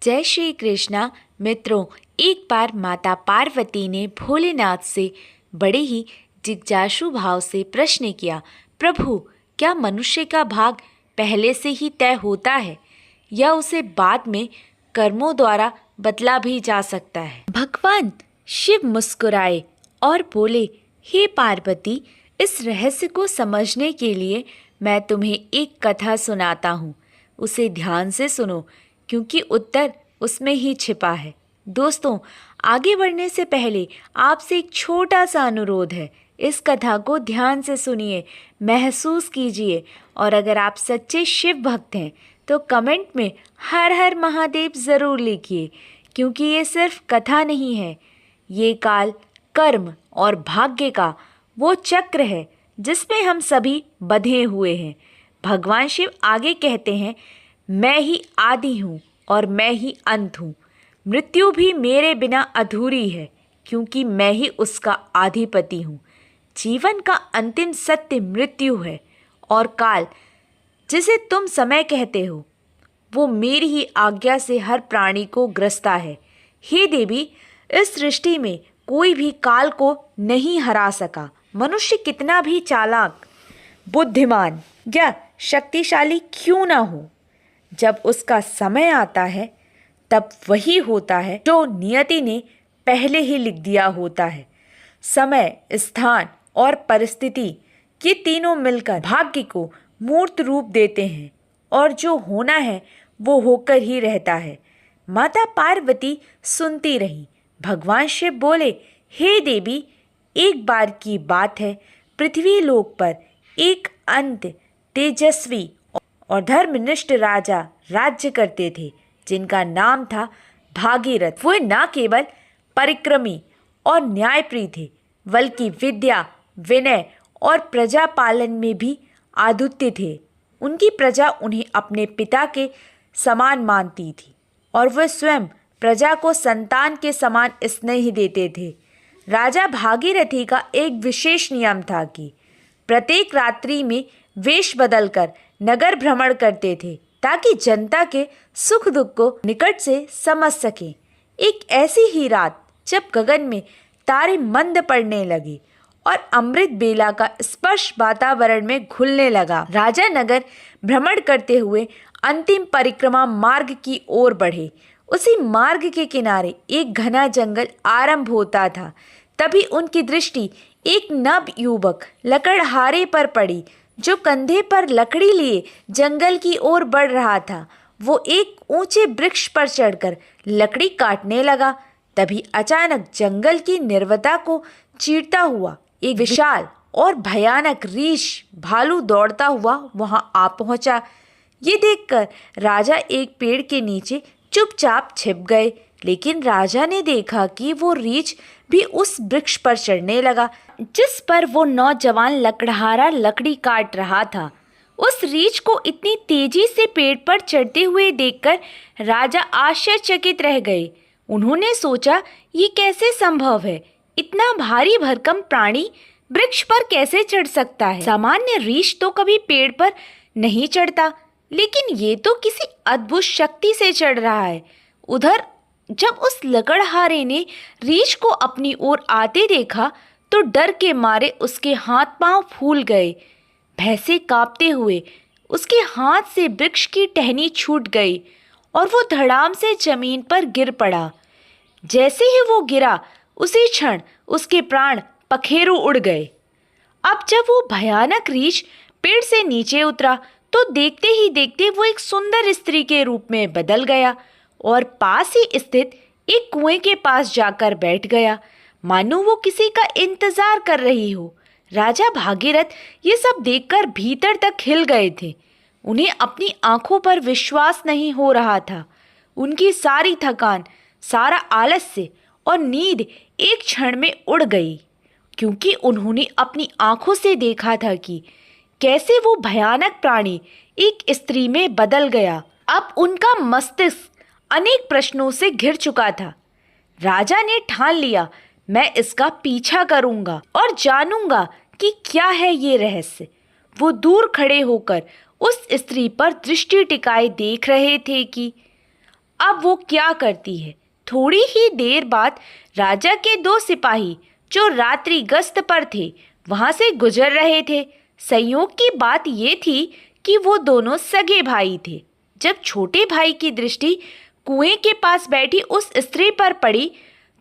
जय श्री कृष्णा। मित्रों, एक बार माता पार्वती ने भोलेनाथ से बड़े ही जिज्ञासु भाव से प्रश्न किया, प्रभु, क्या मनुष्य का भाग पहले से ही तय होता है या उसे बाद में कर्मों द्वारा बदला भी जा सकता है? भगवान शिव मुस्कुराए और बोले, हे पार्वती, इस रहस्य को समझने के लिए मैं तुम्हें एक कथा सुनाता हूँ। उसे ध्यान से सुनो क्योंकि उत्तर उसमें ही छिपा है। दोस्तों, आगे बढ़ने से पहले आपसे एक छोटा सा अनुरोध है। इस कथा को ध्यान से सुनिए, महसूस कीजिए और अगर आप सच्चे शिव भक्त हैं तो कमेंट में हर हर महादेव ज़रूर लिखिए, क्योंकि ये सिर्फ कथा नहीं है, ये काल, कर्म और भाग्य का वो चक्र है जिसमें हम सभी बंधे हुए हैं। भगवान शिव आगे कहते हैं, मैं ही आदि हूँ और मैं ही अंत हूँ। मृत्यु भी मेरे बिना अधूरी है क्योंकि मैं ही उसका आधिपति हूँ। जीवन का अंतिम सत्य मृत्यु है और काल, जिसे तुम समय कहते हो, वो मेरी ही आज्ञा से हर प्राणी को ग्रसता है। हे देवी, इस सृष्टि में कोई भी काल को नहीं हरा सका। मनुष्य कितना भी चालाक, बुद्धिमान या शक्तिशाली क्यों ना हो, जब उसका समय आता है तब वही होता है जो नियति ने पहले ही लिख दिया होता है। समय, स्थान और परिस्थिति, ये तीनों मिलकर भाग्य को मूर्त रूप देते हैं और जो होना है वो होकर ही रहता है। माता पार्वती सुनती रही। भगवान शिव बोले, हे देवी, एक बार की बात है, पृथ्वी लोक पर एक अंत तेजस्वी और धर्मनिष्ठ राजा राज्य करते थे जिनका नाम था भागीरथ। वो न केवल परिक्रमी और न्यायप्रिय थे बल्कि विद्या, विनय और प्रजा पालन में भी अद्वितीय थे। उनकी प्रजा उन्हें अपने पिता के समान मानती थी और वह स्वयं प्रजा को संतान के समान स्नेह देते थे। राजा भागीरथी का एक विशेष नियम था कि प्रत्येक रात्रि में वेश बदलकर नगर भ्रमण करते थे ताकि जनता के सुख दुख को निकट से समझ सकें। एक ऐसी ही रात जब गगन में तारे मंद पड़ने लगे और अमृत बेला का स्पर्श वातावरण में घुलने लगा, राजा नगर भ्रमण करते हुए अंतिम परिक्रमा मार्ग की ओर बढ़े। उसी मार्ग के किनारे एक घना जंगल आरंभ होता था। तभी उनकी दृष्टि एक नव युवक लकड़हारे पर पड़ी जो कंधे पर लकड़ी लिए जंगल की ओर बढ़ रहा था। वो एक ऊंचे वृक्ष पर चढ़कर लकड़ी काटने लगा। तभी अचानक जंगल की निर्वता को चीरता हुआ एक विशाल और भयानक रीछ भालू दौड़ता हुआ वहां आ पहुंचा। ये देखकर राजा एक पेड़ के नीचे चुपचाप छिप गए, लेकिन राजा ने देखा कि वो रीछ भी उस वृक्ष पर चढ़ने लगा जिस पर वो नौजवान लकड़हारा लकड़ी काट रहा था। उस रीछ को इतनी तेजी से पेड़ पर चढ़ते हुए देखकर राजा आश्चर्यचकित रह गए। उन्होंने सोचा, ये कैसे संभव है? इतना भारी भरकम प्राणी वृक्ष पर कैसे चढ़ सकता है? सामान्य रीछ तो कभी पेड़ पर नहीं चढ़ता, लेकिन ये तो किसी अद्भुत शक्ति से चढ़ रहा है। उधर जब उस लकड़हारे ने रीछ को अपनी ओर आते देखा तो डर के मारे उसके हाथ पांव फूल गए। भय से कांपते हुए उसके हाथ से वृक्ष की टहनी छूट गई और वो धड़ाम से जमीन पर गिर पड़ा। जैसे ही वो गिरा, उसी क्षण उसके प्राण पखेरु उड़ गए। अब जब वो भयानक रीछ पेड़ से नीचे उतरा तो देखते ही देखते वो एक सुंदर स्त्री के रूप में बदल गया और पास ही स्थित एक कुएं के पास जाकर बैठ गया, मानो वो किसी का इंतजार कर रही हो। राजा भागीरथ ये सब देखकर भीतर तक हिल गए थे। उन्हें अपनी आंखों पर विश्वास नहीं हो रहा था। उनकी सारी थकान, सारा आलस्य और नींद एक क्षण में उड़ गई, क्योंकि उन्होंने अपनी आंखों से देखा था कि कैसे वो भयानक प्राणी एक स्त्री में बदल गया। अब उनका मस्तिष्क अनेक प्रश्नों से घिर चुका था। राजा ने ठान लिया, मैं इसका पीछा करूंगा और जानूंगा कि क्या है ये रहस्य। वो दूर खड़े होकर उस स्त्री पर दृष्टि टिकाए देख रहे थे कि अब वो क्या करती है। थोड़ी ही देर बाद राजा के दो सिपाही जो रात्रि गश्त पर थे वहां से गुजर रहे थे। संयोग की बात ये थी कि वो दोनों सगे भाई थे। जब छोटे भाई की दृष्टि कुएं के पास बैठी उस स्त्री पर पड़ी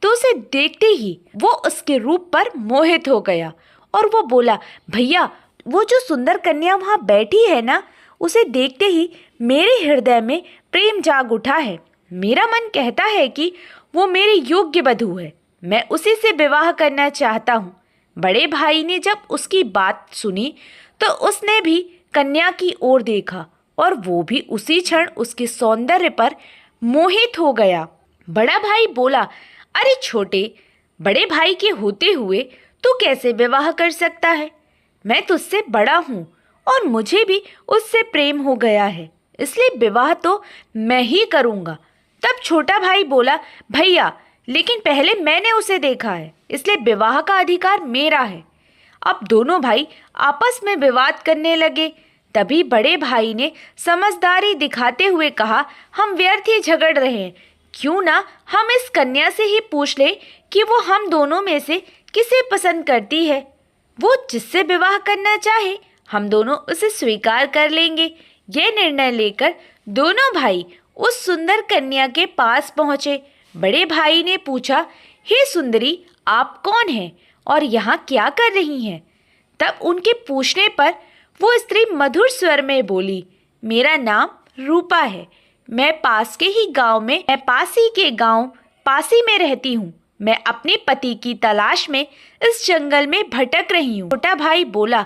तो उसे देखते ही वो उसके रूप पर मोहित हो गया और वो बोला, भैया वो जो सुंदर कन्या वहाँ बैठी है ना, उसे देखते ही मेरे हृदय में प्रेम जाग उठा है। मेरा मन कहता है कि वो मेरी योग्य वधू है, मैं उसी से विवाह करना चाहता हूँ। बड़े भाई ने जब उसकी बात सुनी तो उसने भी कन्या की ओर देखा और वो भी उसी क्षण उसके सौंदर्य पर मोहित हो गया। बड़ा भाई बोला, अरे छोटे, बड़े भाई के होते हुए तू कैसे विवाह कर सकता है? मैं तुझसे बड़ा हूँ और मुझे भी उससे प्रेम हो गया है, इसलिए विवाह तो मैं ही करूँगा। तब छोटा भाई बोला, भैया लेकिन पहले मैंने उसे देखा है, इसलिए विवाह का अधिकार मेरा है। अब दोनों भाई आपस में विवाद करने लगे। तभी बड़े भाई ने समझदारी दिखाते हुए कहा, हम व्यर्थ ही झगड़ रहे हैं, क्यों ना हम इस कन्या से ही पूछ ले कि वो हम दोनों में से किसे पसंद करती है। वो जिससे विवाह करना चाहे हम दोनों उसे स्वीकार कर लेंगे। ये निर्णय लेकर दोनों भाई उस सुंदर कन्या के पास पहुँचे। बड़े भाई ने पूछा, हे सुंदरी, आप कौन हैं और यहाँ क्या कर रही हैं? तब उनके पूछने पर वो स्त्री मधुर स्वर में बोली, मेरा नाम रूपा है, मैं पास ही के गांव पासी में रहती हूँ। मैं अपने पति की तलाश में इस जंगल में भटक रही हूँ। छोटा भाई बोला,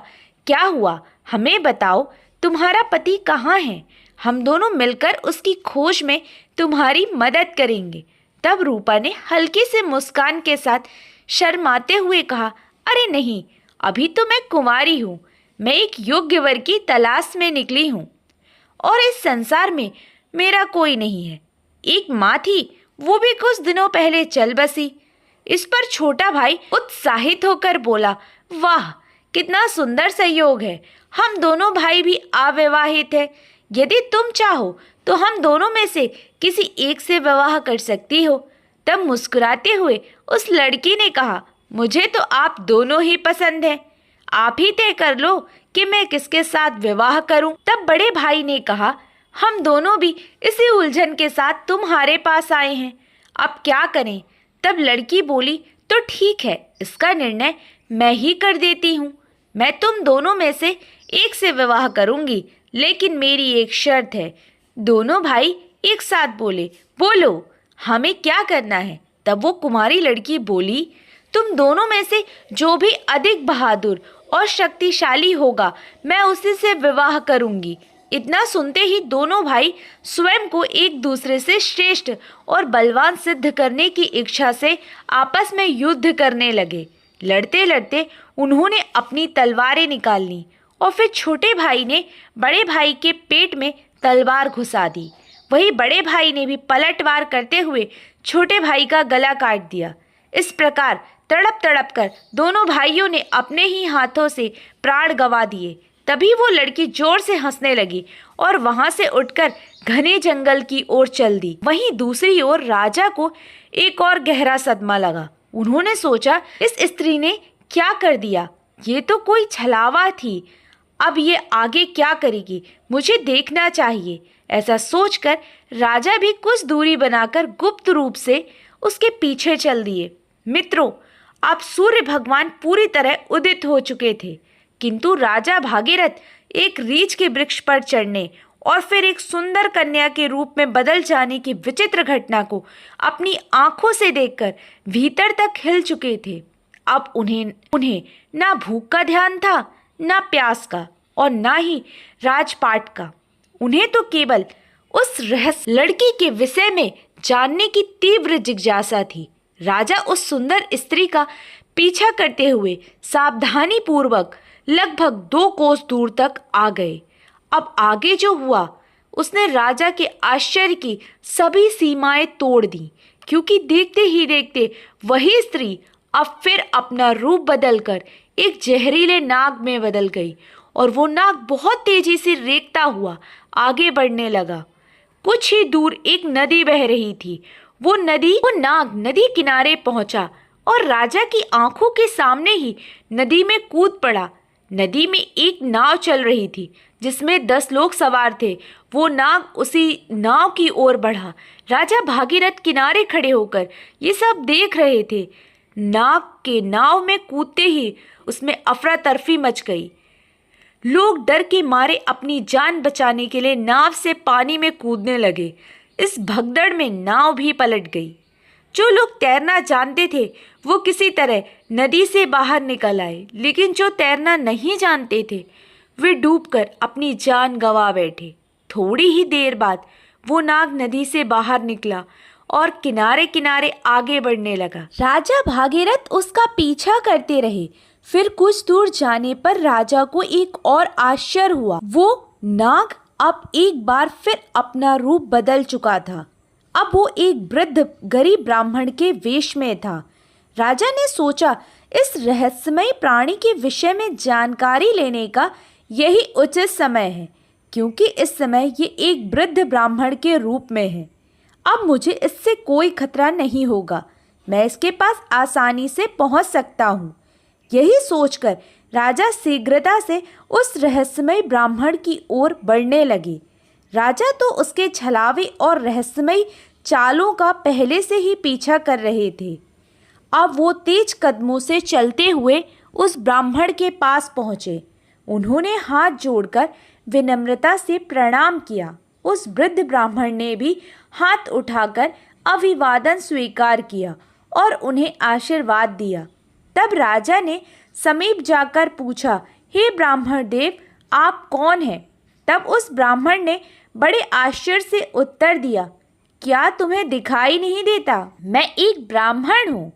क्या हुआ, हमें बताओ, तुम्हारा पति कहाँ है? हम दोनों मिलकर उसकी खोज में तुम्हारी मदद करेंगे। तब रूपा ने हल्की से मुस्कान के साथ शर्माते हुए कहा, अरे नहीं, अभी तो मैं कुंवारी हूँ, मैं एक योग्य वर की तलाश में निकली हूँ और इस संसार में मेरा कोई नहीं है। एक माँ थी, वो भी कुछ दिनों पहले चल बसी। इस पर छोटा भाई उत्साहित होकर बोला, वाह कितना सुंदर संयोग है, हम दोनों भाई भी अविवाहित हैं। यदि तुम चाहो तो हम दोनों में से किसी एक से विवाह कर सकती हो। तब मुस्कुराते हुए उस लड़की ने कहा, मुझे तो आप दोनों ही पसंद हैं, आप ही तय कर लो कि मैं किसके साथ विवाह करूं। तब बड़े भाई ने कहा, हम दोनों भी इसी उलझन के साथ तुम्हारे पास आए हैं, अब क्या करें? तब लड़की बोली, तो ठीक है, इसका निर्णय मैं ही कर देती हूँ। मैं तुम दोनों में से एक से विवाह करूँगी, लेकिन मेरी एक शर्त है। दोनों भाई एक साथ बोले, बोलो हमें क्या करना है? तब वो कुमारी लड़की बोली, तुम दोनों में से जो भी अधिक बहादुर और शक्तिशाली होगा मैं उसी से विवाह करूंगी। इतना सुनते ही दोनों भाई स्वयं को एक दूसरे से श्रेष्ठ और बलवान सिद्ध करने की इच्छा से आपस में युद्ध करने लगे। लड़ते लड़ते उन्होंने अपनी तलवारें निकाल ली और फिर छोटे भाई ने बड़े भाई के पेट में तलवार घुसा दी। वही बड़े भाई ने भी पलटवार करते हुए छोटे भाई का गला काट दिया। इस प्रकार तड़प तड़प कर दोनों भाइयों ने अपने ही हाथों से प्राण गंवा दिए। तभी वो लड़की जोर से हंसने लगी और वहां से उठकर घने जंगल की ओर चल दी। वहीं दूसरी ओर राजा को एक और गहरा सदमा लगा। उन्होंने सोचा, इस स्त्री ने क्या कर दिया? ये तो कोई छलावा थी, अब ये आगे क्या करेगी, मुझे देखना चाहिए। ऐसा सोचकर राजा भी कुछ दूरी बनाकर गुप्त रूप से उसके पीछे चल दिए। मित्रों, अब सूर्य भगवान पूरी तरह उदित हो चुके थे, किंतु राजा भागीरथ एक रीछ के वृक्ष पर चढ़ने और फिर एक सुंदर कन्या के रूप में बदल जाने की विचित्र घटना को अपनी आंखों से देखकर भीतर तक हिल चुके थे। अब उन्हें ना भूख का ध्यान था, ना प्यास का और ना ही राजपाट का। उन्हें तो केवल उस रहस्य लड़की के विषय में जानने की तीव्र जिज्ञासा थी। राजा उस सुंदर स्त्री का पीछा करते हुए सावधानी पूर्वक लगभग 2 कोस दूर तक आ गए। अब आगे जो हुआ उसने राजा के आश्चर्य की सभी सीमाएं तोड़ दी, क्योंकि देखते ही देखते वही स्त्री अब फिर अपना रूप बदलकर एक जहरीले नाग में बदल गई और वो नाग बहुत तेजी से रेंगता हुआ आगे बढ़ने लगा। कुछ ही दूर एक नदी बह रही थी। वो नाग नदी किनारे पहुंचा और राजा की आंखों के सामने ही नदी में कूद पड़ा। नदी में एक नाव चल रही थी जिसमें 10 लोग सवार थे। वो नाग उसी नाव की ओर बढ़ा। राजा भागीरथ किनारे खड़े होकर ये सब देख रहे थे। नाग के नाव में कूदते ही उसमें अफरा तफरी मच गई। लोग डर के मारे अपनी जान बचाने के लिए नाव से पानी में कूदने लगे। इस भगदड़ में नाव भी पलट गई। जो लोग तैरना जानते थे वो किसी तरह नदी से बाहर निकल आए, लेकिन जो तैरना नहीं जानते थे वे डूबकर अपनी जान गंवा बैठे। थोड़ी ही देर बाद वो नाग नदी से बाहर निकला और किनारे किनारे आगे बढ़ने लगा। राजा भागीरथ उसका पीछा करते रहे। फिर कुछ दूर जाने पर राजा को एक और आश्चर्य हुआ। वो नाग अब एक बार फिर अपना रूप बदल चुका था। अब वो एक वृद्ध गरीब ब्राह्मण के वेश में था। राजा ने सोचा इस रहस्यमय प्राणी के विषय में जानकारी लेने का यही उचित समय है, क्योंकि इस समय ये एक वृद्ध ब्राह्मण के रूप में है। अब मुझे इससे कोई खतरा नहीं होगा, मैं इसके पास आसानी से पहुंच सकता हूँ। यही सोचकर राजा शीघ्रता से उस रहस्यमय ब्राह्मण की ओर बढ़ने लगे। राजा तो उसके छलावे और रहस्यमय चालों का पहले से ही पीछा कर रहे थे। अब वो तेज कदमों से चलते हुए उस ब्राह्मण के पास पहुँचे। उन्होंने हाथ जोड़कर विनम्रता से प्रणाम किया। उस वृद्ध ब्राह्मण ने भी हाथ उठाकर अभिवादन स्वीकार किया और उन्हें आशीर्वाद दिया। तब राजा ने समीप जाकर पूछा, हे ब्राह्मण देव, आप कौन हैं? तब उस ब्राह्मण ने बड़े आश्चर्य से उत्तर दिया, क्या तुम्हें दिखाई नहीं देता? मैं एक ब्राह्मण हूँ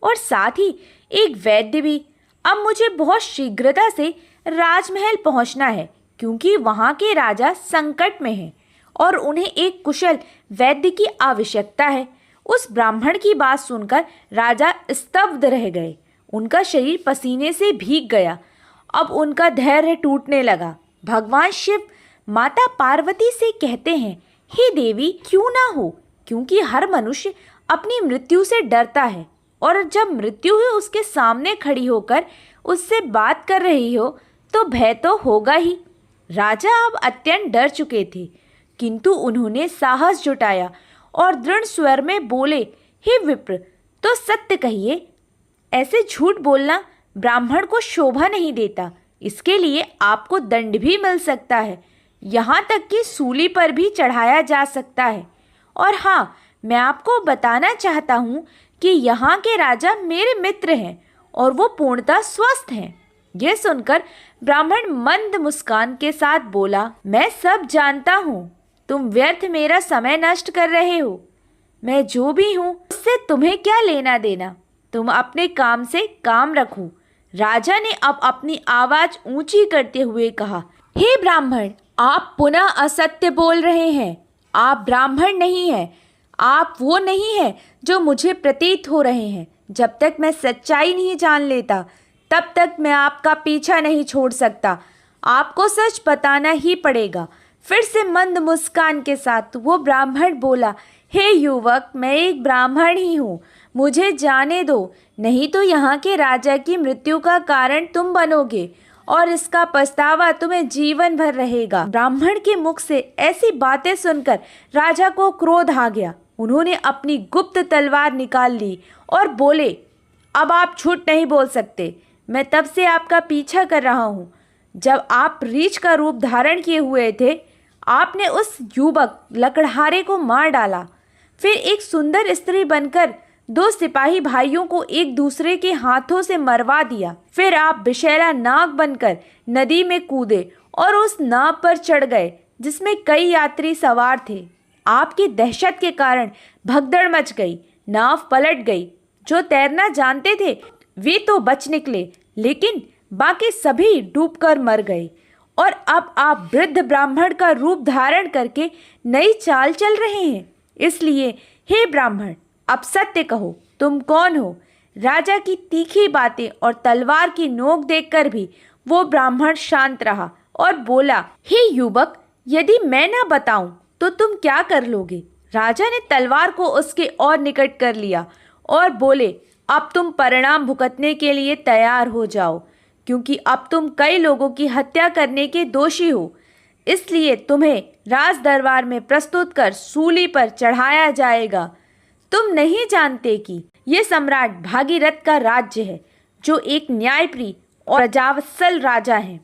और साथ ही एक वैद्य भी। अब मुझे बहुत शीघ्रता से राजमहल पहुँचना है, क्योंकि वहाँ के राजा संकट में हैं और उन्हें एक कुशल वैद्य की आवश्यकता है। उस ब्राह्मण की बात सुनकर राजा स्तब्ध रह गए। उनका शरीर पसीने से भीग गया। अब उनका धैर्य टूटने लगा। भगवान शिव माता पार्वती से कहते हैं, हे देवी, क्यों ना हो, क्योंकि हर मनुष्य अपनी मृत्यु से डरता है, और जब मृत्यु ही उसके सामने खड़ी होकर उससे बात कर रही हो तो भय तो होगा ही। राजा अब अत्यंत डर चुके थे, किंतु उन्होंने साहस जुटाया और दृढ़ स्वर में बोले, हे विप्र, तो सत्य कहिए, ऐसे झूठ बोलना ब्राह्मण को शोभा नहीं देता। इसके लिए आपको दंड भी मिल सकता है, यहाँ तक कि सूली पर भी चढ़ाया जा सकता है। और हाँ, मैं आपको बताना चाहता हूँ कि यहाँ के राजा मेरे मित्र हैं और वो पूर्णतः स्वस्थ हैं। यह सुनकर ब्राह्मण मंद मुस्कान के साथ बोला, मैं सब जानता हूँ, तुम व्यर्थ मेरा समय नष्ट कर रहे हो। मैं जो भी हूँ उससे तुम्हें क्या लेना देना, तुम अपने काम से काम रखो। राजा ने अब अपनी आवाज ऊंची करते हुए कहा, हे ब्राह्मण, आप पुनः असत्य बोल रहे हैं। आप ब्राह्मण नहीं हैं। आप वो नहीं हैं जो मुझे प्रतीत हो रहे हैं। जब तक मैं सच्चाई नहीं जान लेता तब तक मैं आपका पीछा नहीं छोड़ सकता। आपको सच बताना ही पड़ेगा। फिर से मंद मुस्कान के साथ वो ब्राह्मण बोला, हे युवक, मैं एक ब्राह्मण ही हूँ, मुझे जाने दो, नहीं तो यहाँ के राजा की मृत्यु का कारण तुम बनोगे और इसका पछतावा तुम्हें जीवन भर रहेगा। ब्राह्मण के मुख से ऐसी बातें सुनकर राजा को क्रोध आ गया। उन्होंने अपनी गुप्त तलवार निकाल ली और बोले, अब आप झूठ नहीं बोल सकते। मैं तब से आपका पीछा कर रहा हूँ। जब आप रीछ का रूप धारण किए हुए थे, आपने उस युवक लकड़हारे को मार डाला। फिर एक सुंदर स्त्री बनकर 2 सिपाही भाइयों को एक दूसरे के हाथों से मरवा दिया। फिर आप विषैला नाग बनकर नदी में कूदे और उस नाव पर चढ़ गए जिसमें कई यात्री सवार थे। आपकी दहशत के कारण भगदड़ मच गई, नाव पलट गई। जो तैरना जानते थे वे तो बच निकले, लेकिन बाकी सभी डूबकर मर गए। और अब आप वृद्ध ब्राह्मण का रूप धारण करके नई चाल चल रहे हैं। इसलिए हे ब्राह्मण, अब सत्य कहो, तुम कौन हो? राजा की तीखी बातें और तलवार की नोक देखकर भी वो ब्राह्मण शांत रहा और बोला, हे युवक, यदि मैं न बताऊं तो तुम क्या कर लोगे? राजा ने तलवार को उसके और निकट कर लिया और बोले, अब तुम परिणाम भुगतने के लिए तैयार हो जाओ, क्योंकि अब तुम कई लोगों की हत्या करने के दोषी हो। इसलिए तुम्हें राज दरबार में प्रस्तुत कर सूली पर चढ़ाया जाएगा। तुम नहीं जानते कि ये सम्राट भागीरथ का राज्य है, जो एक न्यायप्रिय और प्रजावत्सल राजा है।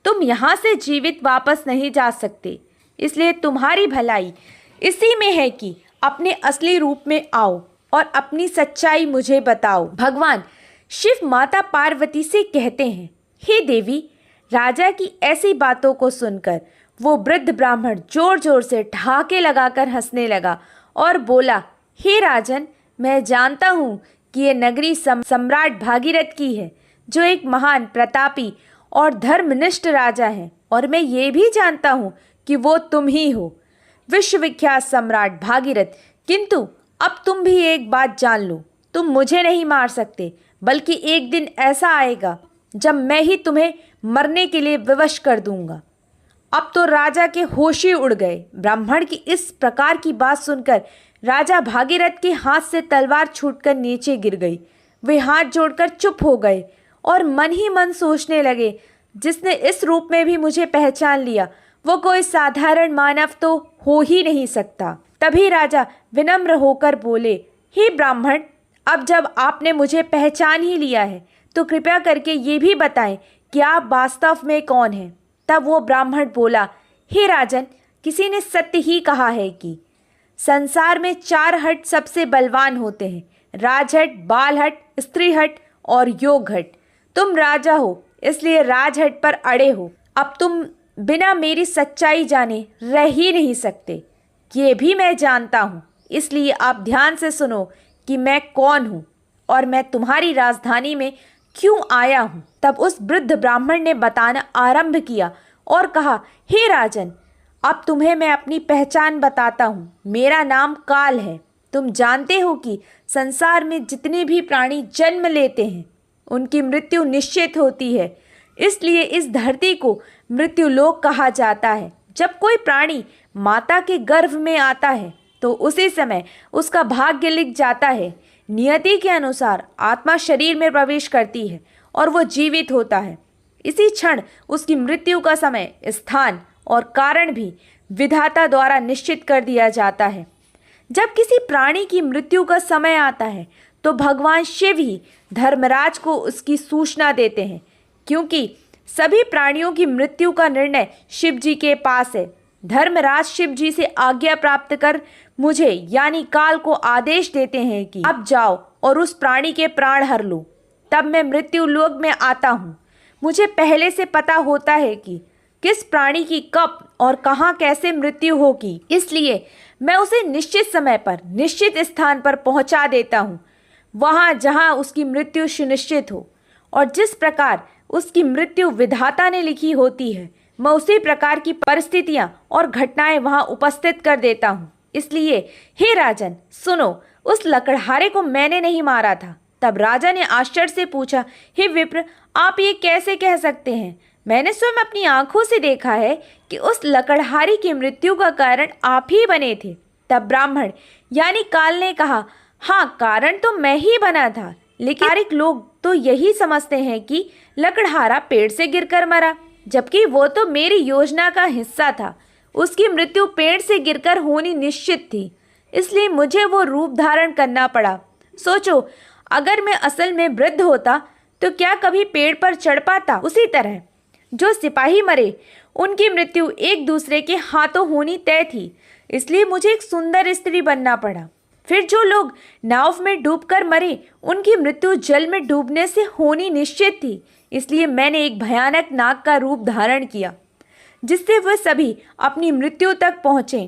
तुम यहाँ से जीवित वापस नहीं जा सकते, इसलिए तुम्हारी भलाई इसी में है कि अपने असली रूप में आओ और अपनी सच्चाई मुझे बताओ। भगवान शिव माता पार्वती से कहते हैं, हे देवी, राजा की ऐसी बातों को सुनकर वो वृद्ध ब्राह्मण जोर जोर से ठहाके लगाकर हंसने लगा और बोला, हे राजन, मैं जानता हूँ कि ये नगरी सम्राट भागीरथ की है, जो एक महान प्रतापी और धर्मनिष्ठ राजा है, और मैं ये भी जानता हूँ कि वो तुम ही हो, विश्वविख्यात सम्राट भागीरथ। किंतु अब तुम भी एक बात जान लो, तुम मुझे नहीं मार सकते, बल्कि एक दिन ऐसा आएगा जब मैं ही तुम्हें मरने के लिए विवश कर दूंगा। अब तो राजा के होश ही उड़ गए। ब्राह्मण की इस प्रकार की बात सुनकर राजा भागीरथ के हाथ से तलवार छूटकर नीचे गिर गई। वे हाथ जोड़कर चुप हो गए और मन ही मन सोचने लगे, जिसने इस रूप में भी मुझे पहचान लिया, वो कोई साधारण मानव तो हो ही नहीं सकता। तभी राजा विनम्र होकर बोले, हे ब्राह्मण, अब जब आपने मुझे पहचान ही लिया है, तो कृपया करके ये भी बताएं कि आप वास्तव में कौन हैं। तब वो ब्राह्मण बोला, हे राजन, किसी ने सत्य ही कहा है कि संसार में 4 हट सबसे बलवान होते हैं, राजहट, बालहट, स्त्रीहट और योगहट। तुम राजा हो, इसलिए राजहट पर अड़े हो। अब तुम बिना मेरी सच्चाई जाने रह ही नहीं सकते। ये भी मैं जानता हूँ, इसलिए आप ध्यान से सुनो कि मैं कौन हूँ और मैं तुम्हारी राजधानी में क्यों आया हूँ। तब उस वृद्ध ब्राह्मण ने बताना आरंभ किया और कहा, हे राजन, अब तुम्हें मैं अपनी पहचान बताता हूँ। मेरा नाम काल है। तुम जानते हो कि संसार में जितने भी प्राणी जन्म लेते हैं, उनकी मृत्यु निश्चित होती है। इसलिए इस धरती को मृत्युलोक कहा जाता है। जब कोई प्राणी माता के गर्भ में आता है, तो उसी समय उसका भाग्य लिख जाता है। नियति के अनुसार आत्मा शरीर में प्रवेश करती है और वो जीवित होता है। इसी क्षण उसकी मृत्यु का समय, स्थान और कारण भी विधाता द्वारा निश्चित कर दिया जाता है। जब किसी प्राणी की मृत्यु का समय आता है, तो भगवान शिव ही धर्मराज को उसकी सूचना देते हैं, क्योंकि सभी प्राणियों की मृत्यु का निर्णय शिव जी के पास है। धर्मराज शिव जी से आज्ञा प्राप्त कर मुझे यानी काल को आदेश देते हैं कि अब जाओ और उस प्राणी के प्राण हर लो। तब मैं मृत्यु लोक में आता हूँ। मुझे पहले से पता होता है कि किस प्राणी की कब और कहाँ कैसे मृत्यु होगी, इसलिए मैं उसे निश्चित समय पर निश्चित स्थान पर पहुँचा देता हूँ, वहाँ जहाँ उसकी मृत्यु सुनिश्चित हो। और जिस प्रकार उसकी मृत्यु विधाता ने लिखी होती है, मैं उसी प्रकार की परिस्थितियाँ और घटनाएं वहाँ उपस्थित कर देता हूँ। इसलिए हे राजन, सुनो, उस लकड़हारे को मैंने नहीं मारा था। तब राजा ने आश्चर्य से पूछा, हे विप्र, आप ये कैसे कह सकते हैं? मैंने स्वयं अपनी आंखों से देखा है कि उस लकड़हारी की मृत्यु का कारण आप ही बने थे। तब ब्राह्मण यानी काल ने कहा, हाँ, कारण तो मैं ही बना था, लेकिन तारिक लोग तो यही समझते हैं कि लकड़हारा पेड़ से गिरकर मरा, जबकि वो तो मेरी योजना का हिस्सा था। उसकी मृत्यु पेड़ से गिरकर होनी निश्चित थी, इसलिए मुझे वो रूप धारण करना पड़ा। सोचो, अगर मैं असल में वृद्ध होता तो क्या कभी पेड़ पर चढ़ पाता? उसी तरह जो सिपाही मरे, उनकी मृत्यु एक दूसरे के हाथों होनी तय थी, इसलिए मुझे एक सुंदर स्त्री बनना पड़ा। फिर जो लोग नाव में डूबकर मरे, उनकी मृत्यु जल में डूबने से होनी निश्चित थी, इसलिए मैंने एक भयानक नाग का रूप धारण किया, जिससे वह सभी अपनी मृत्यु तक पहुँचे।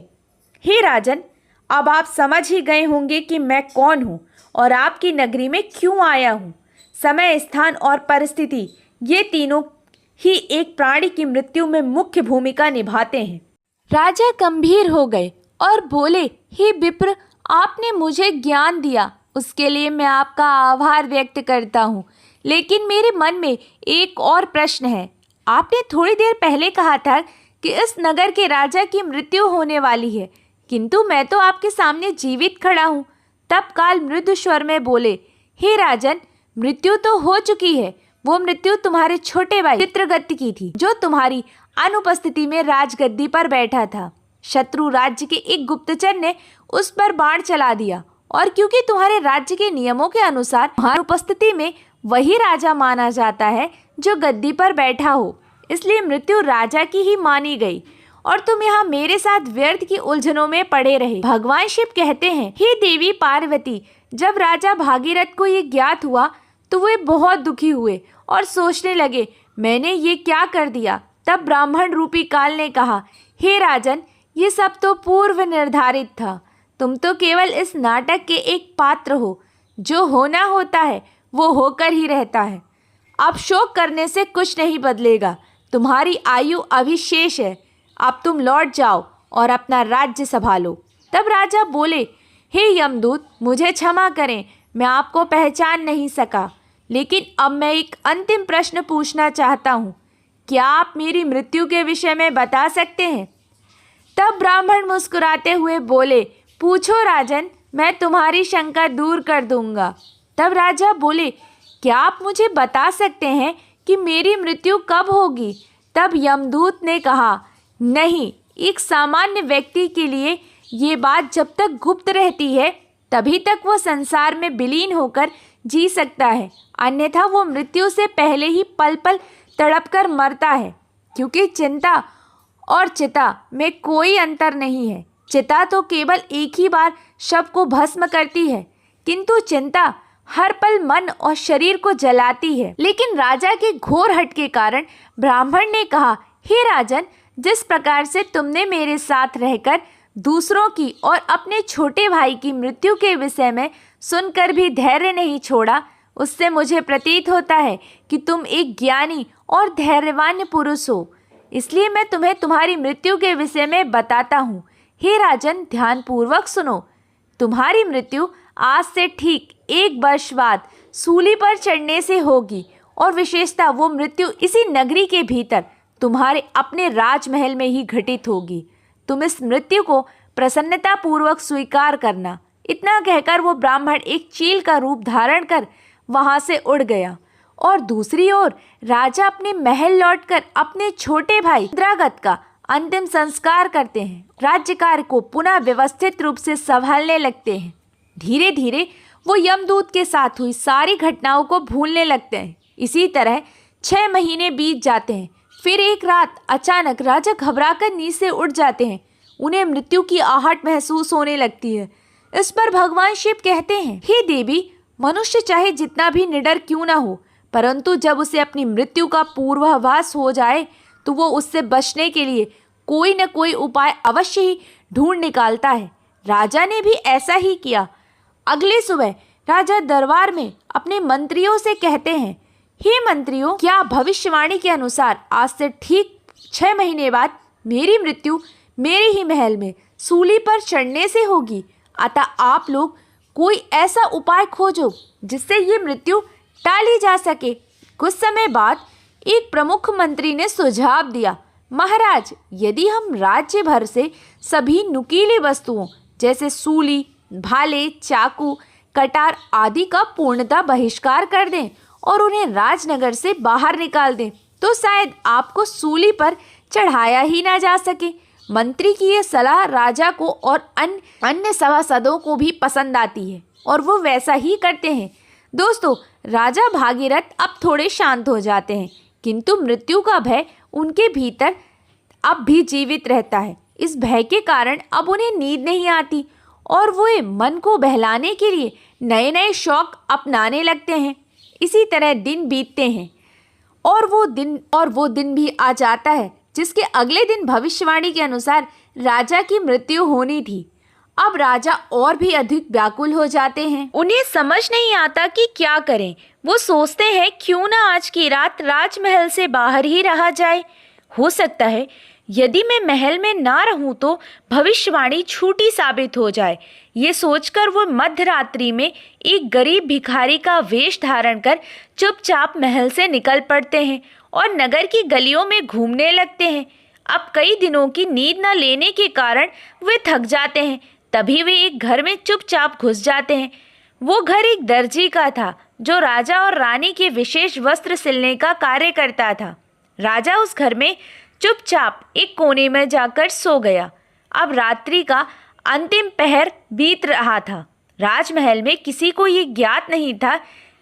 हे राजन, अब आप समझ ही गए होंगे कि मैं कौन हूँ और आपकी नगरी में क्यों आया हूँ। समय, स्थान और परिस्थिति, ये तीनों ही एक प्राणी की मृत्यु में मुख्य भूमिका निभाते हैं। राजा गंभीर हो गए और बोले, हे विप्र, आपने मुझे ज्ञान दिया, उसके लिए मैं आपका आभार व्यक्त करता हूँ। लेकिन मेरे मन में एक और प्रश्न है। आपने थोड़ी देर पहले कहा था कि इस नगर के राजा की मृत्यु होने वाली है, किंतु मैं तो आपके सामने जीवित खड़ा हूँ। तब काल मृदु स्वर में बोले, हे राजन, मृत्यु तो हो चुकी है। वो मृत्यु तुम्हारे छोटे भाई चित्रगुप्त की थी, जो तुम्हारी अनुपस्थिति में राजगद्दी पर बैठा था। शत्रु राज्य के एक गुप्तचर ने उस पर बाण चला दिया, और क्योंकि तुम्हारे राज्य के नियमों के अनुसार तुम्हारी उपस्थिति में वही राजा माना जाता है जो गद्दी पर बैठा हो, इसलिए मृत्यु राजा की ही मानी गई और तुम यहाँ मेरे साथ व्यर्थ की उलझनों में पड़े रहे। भगवान शिव कहते हैं, हे देवी पार्वती, जब राजा भागीरथ को ये ज्ञात हुआ तो वे बहुत दुखी हुए और सोचने लगे, मैंने ये क्या कर दिया। तब ब्राह्मण रूपी काल ने कहा, हे राजन, ये सब तो पूर्व निर्धारित था। तुम तो केवल इस नाटक के एक पात्र हो। जो होना होता है वो होकर ही रहता है। अब शोक करने से कुछ नहीं बदलेगा। तुम्हारी आयु अभी शेष है। अब तुम लौट जाओ और अपना राज्य संभालो। तब राजा बोले, हे यमदूत, मुझे क्षमा करें, मैं आपको पहचान नहीं सका, लेकिन अब मैं एक अंतिम प्रश्न पूछना चाहता हूँ। क्या आप मेरी मृत्यु के विषय में बता सकते हैं? तब ब्राह्मण मुस्कुराते हुए बोले, पूछो राजन, मैं तुम्हारी शंका दूर कर दूंगा। तब राजा बोले, क्या आप मुझे बता सकते हैं कि मेरी मृत्यु कब होगी? तब यमदूत ने कहा, नहीं, एक सामान्य व्यक्ति के लिए ये बात जब तक गुप्त रहती है तभी तक वो संसार में विलीन होकर जी सकता है, अन्यथा वो मृत्यु से पहले ही पल पल तड़प कर मरता है। क्योंकि चिंता और चिता में कोई अंतर नहीं है। चिता तो केवल एक ही बार शव को भस्म करती है, किंतु चिंता हर पल मन और शरीर को जलाती है। लेकिन राजा के घोर हठ के कारण ब्राह्मण ने कहा, हे राजन, जिस प्रकार से तुमने मेरे साथ रहकर दूसरों की और अपने छोटे भाई की मृत्यु के विषय में सुनकर भी धैर्य नहीं छोड़ा, उससे मुझे प्रतीत होता है कि तुम एक ज्ञानी और धैर्यवान पुरुष हो। इसलिए मैं तुम्हें तुम्हारी मृत्यु के विषय में बताता हूँ। हे राजन, ध्यानपूर्वक सुनो। तुम्हारी मृत्यु आज से ठीक 1 वर्ष बाद सूली पर चढ़ने से होगी, और विशेषतः वो मृत्यु इसी नगरी के भीतर तुम्हारे अपने राजमहल में ही घटित होगी। तुम इस मृत्यु को प्रसन्नतापूर्वक स्वीकार करना। इतना कहकर वो ब्राह्मण एक चील का रूप धारण कर वहाँ से उड़ गया। और दूसरी ओर राजा अपने महल लौटकर अपने छोटे भाई इंद्रागत का अंतिम संस्कार करते हैं। राज्य कार्य को पुनः व्यवस्थित रूप से संभालने लगते हैं। धीरे धीरे वो यमदूत के साथ हुई सारी घटनाओं को भूलने लगते हैं। इसी तरह 6 महीने बीत जाते हैं। फिर एक रात अचानक राजा घबराकर नींद से उठ जाते हैं। उन्हें मृत्यु की आहट महसूस होने लगती है। इस पर भगवान शिव कहते हैं, हे देवी, मनुष्य चाहे जितना भी निडर क्यों ना हो, परंतु जब उसे अपनी मृत्यु का पूर्वाभास हो जाए तो वो उससे बचने के लिए कोई न कोई उपाय अवश्य ही ढूंढ निकालता है। राजा ने भी ऐसा ही किया। अगली सुबह राजा दरबार में अपने मंत्रियों से कहते हैं, हे मंत्रियों, क्या भविष्यवाणी के अनुसार आज से ठीक 6 महीने बाद मेरी मृत्यु मेरे ही महल में सूली पर चढ़ने से होगी। अतः आप लोग कोई ऐसा उपाय खोजो जिससे ये मृत्यु टाली जा सके। कुछ समय बाद एक प्रमुख मंत्री ने सुझाव दिया, महाराज, यदि हम राज्य भर से सभी नुकीली वस्तुओं जैसे सूली, भाले, चाकू, कटार आदि का पूर्णतः बहिष्कार कर दें और उन्हें राजनगर से बाहर निकाल दें, तो शायद आपको सूली पर चढ़ाया ही ना जा सके। मंत्री की यह सलाह राजा को और अन्य सभासदों को भी पसंद आती है और वो वैसा ही करते हैं। दोस्तों, राजा भागीरथ अब थोड़े शांत हो जाते हैं, किंतु मृत्यु का भय उनके भीतर अब भी जीवित रहता है। इस भय के कारण अब उन्हें नींद नहीं आती और वो मन को बहलाने के लिए नए नए शौक अपनाने लगते हैं। इसी तरह दिन बीतते हैं और वो दिन भी आ जाता है जिसके अगले दिन भविष्यवाणी के अनुसार राजा की मृत्यु होनी थी। अब राजा और भी अधिक व्याकुल हो जाते हैं। उन्हें समझ नहीं आता कि क्या करें। वो सोचते हैं, क्यों ना आज की रात राजमहल से बाहर ही रहा जाए। हो सकता है यदि मैं महल में ना रहूं तो भविष्यवाणी झूठी साबित हो जाए। ये सोचकर वो मध्य रात्रि में एक गरीब भिखारी का वेश धारण कर चुपचाप महल से निकल पड़ते हैं और नगर की गलियों में घूमने लगते हैं। अब कई दिनों की नींद न लेने के कारण वे थक जाते हैं। तभी वे एक घर में चुपचाप घुस जाते हैं। वो घर एक दर्जी का था जो राजा और रानी के विशेष वस्त्र सिलने का कार्य करता था। राजा उस घर में चुपचाप एक कोने में जाकर सो गया। अब रात्रि का अंतिम पहर बीत रहा था। राजमहल में किसी को ये ज्ञात नहीं था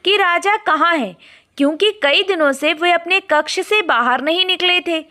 कि राजा कहाँ है, क्योंकि कई दिनों से वे अपने कक्ष से बाहर नहीं निकले थे।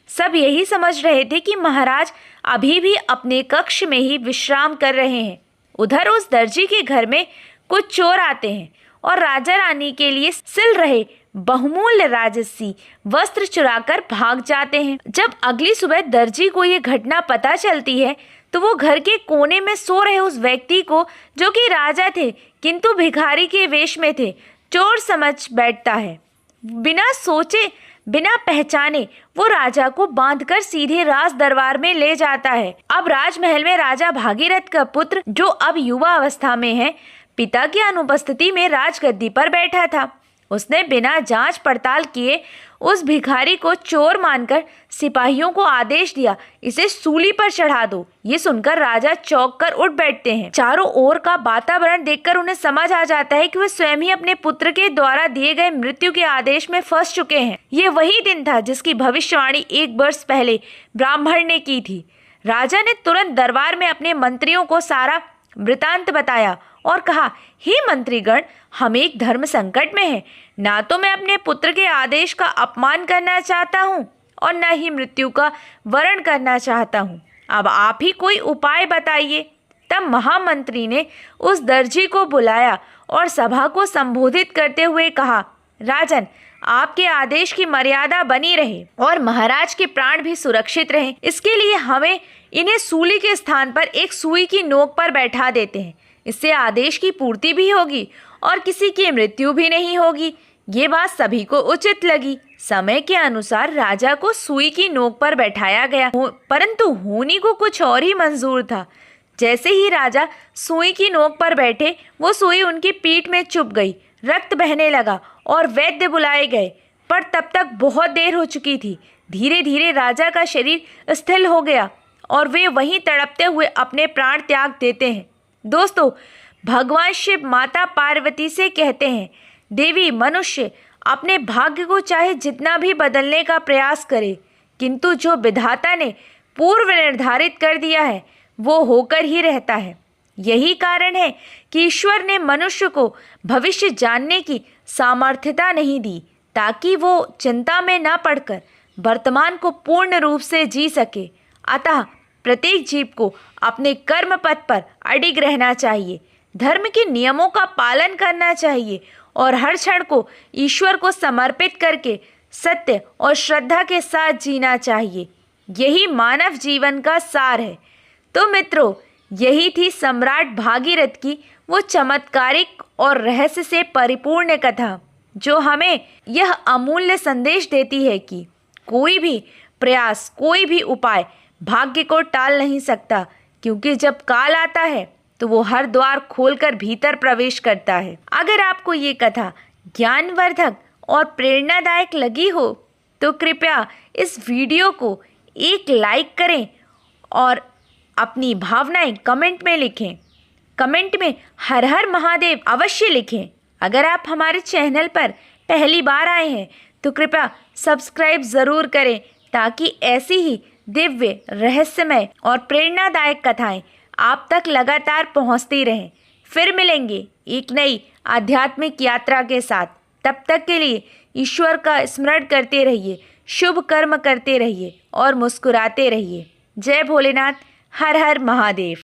सब यही समझ रहे थे कि महाराज अभी भी अपने कक्ष में ही विश्राम कर रहे हैं। उधर उस दर्जी के घर में कुछ चोर आते हैं और राजा रानी के लिए सिल रहे बहुमूल्य राजसी वस्त्र चुराकर भाग जाते हैं। जब अगली सुबह दर्जी को ये घटना पता चलती है तो वो घर के कोने में सो रहे उस व्यक्ति को, जो कि राजा थे किंतु भिखारी के वेश में थे, चोर समझ बैठता है। बिना सोचे बिना पहचाने वो राजा को बांधकर सीधे राज दरबार में ले जाता है। अब राजमहल में राजा भागीरथ का पुत्र, जो अब युवा अवस्था में है, पिता की अनुपस्थिति में राजगद्दी पर बैठा था। उसने बिना जांच पड़ताल किए उस भिखारी को चोर मानकर सिपाहियों को आदेश दिया, इसे सूली पर चढ़ा दो। ये सुनकर राजा चौंक कर उठ बैठते हैं। चारों ओर का वातावरण देखकर उन्हें समझ आ जाता है कि वे स्वयं ही अपने पुत्र के द्वारा दिए गए मृत्यु के आदेश में फंस चुके हैं। ये वही दिन था जिसकी भविष्यवाणी 1 वर्ष पहले ब्राह्मण ने की थी। राजा ने तुरंत दरबार में अपने मंत्रियों को सारा वृतांत बताया और कहा, हे मंत्रीगण, हम एक धर्म संकट में हैं। ना तो मैं अपने पुत्र के आदेश का अपमान करना चाहता हूँ और न ही मृत्यु का वरण करना चाहता हूँ। अब आप ही कोई उपाय बताइए। तब महामंत्री ने उस दर्जी को बुलाया और सभा को संबोधित करते हुए कहा, राजन, आपके आदेश की मर्यादा बनी रहे और महाराज के प्राण भी सुरक्षित रहें, इसके लिए हमें इन्हें सूली के स्थान पर एक सुई की नोक पर बैठा देते हैं। इससे आदेश की पूर्ति भी होगी और किसी की मृत्यु भी नहीं होगी। ये बात सभी को उचित लगी। समय के अनुसार राजा को सुई की नोक पर बैठाया गया, परंतु होनी को कुछ और ही मंजूर था। जैसे ही राजा सुई की नोक पर बैठे, वो सुई उनकी पीठ में चुभ गई। रक्त बहने लगा और वैद्य बुलाए गए, पर तब तक बहुत देर हो चुकी थी। धीरे धीरे राजा का शरीर स्थिर हो गया और वे वहीं तड़पते हुए अपने प्राण त्याग देते हैं। दोस्तों, भगवान शिव माता पार्वती से कहते हैं, देवी, मनुष्य अपने भाग्य को चाहे जितना भी बदलने का प्रयास करे, किंतु जो विधाता ने पूर्व निर्धारित कर दिया है वो होकर ही रहता है। यही कारण है कि ईश्वर ने मनुष्य को भविष्य जानने की सामर्थ्यता नहीं दी, ताकि वो चिंता में न पड़कर वर्तमान को पूर्ण रूप से जी सके। अतः प्रत्येक जीव को अपने कर्म पथ पर अडिग रहना चाहिए, धर्म के नियमों का पालन करना चाहिए और हर क्षण को ईश्वर को समर्पित करके सत्य और श्रद्धा के साथ जीना चाहिए। यही मानव जीवन का सार है। तो मित्रों, यही थी सम्राट भागीरथ की वो चमत्कारिक और रहस्य से परिपूर्ण कथा, जो हमें यह अमूल्य संदेश देती है कि कोई भी प्रयास, कोई भी उपाय भाग्य को टाल नहीं सकता, क्योंकि जब काल आता है तो वो हर द्वार खोलकर भीतर प्रवेश करता है। अगर आपको ये कथा ज्ञानवर्धक और प्रेरणादायक लगी हो तो कृपया इस वीडियो को एक लाइक करें और अपनी भावनाएं कमेंट में लिखें। कमेंट में हर हर महादेव अवश्य लिखें। अगर आप हमारे चैनल पर पहली बार आए हैं तो कृपया सब्सक्राइब ज़रूर करें, ताकि ऐसी ही दिव्य, रहस्यमय और प्रेरणादायक कथाएं आप तक लगातार पहुंचती रहें। फिर मिलेंगे एक नई आध्यात्मिक यात्रा के साथ। तब तक के लिए ईश्वर का स्मरण करते रहिए, शुभ कर्म करते रहिए और मुस्कुराते रहिए। जय भोलेनाथ, हर हर महादेव।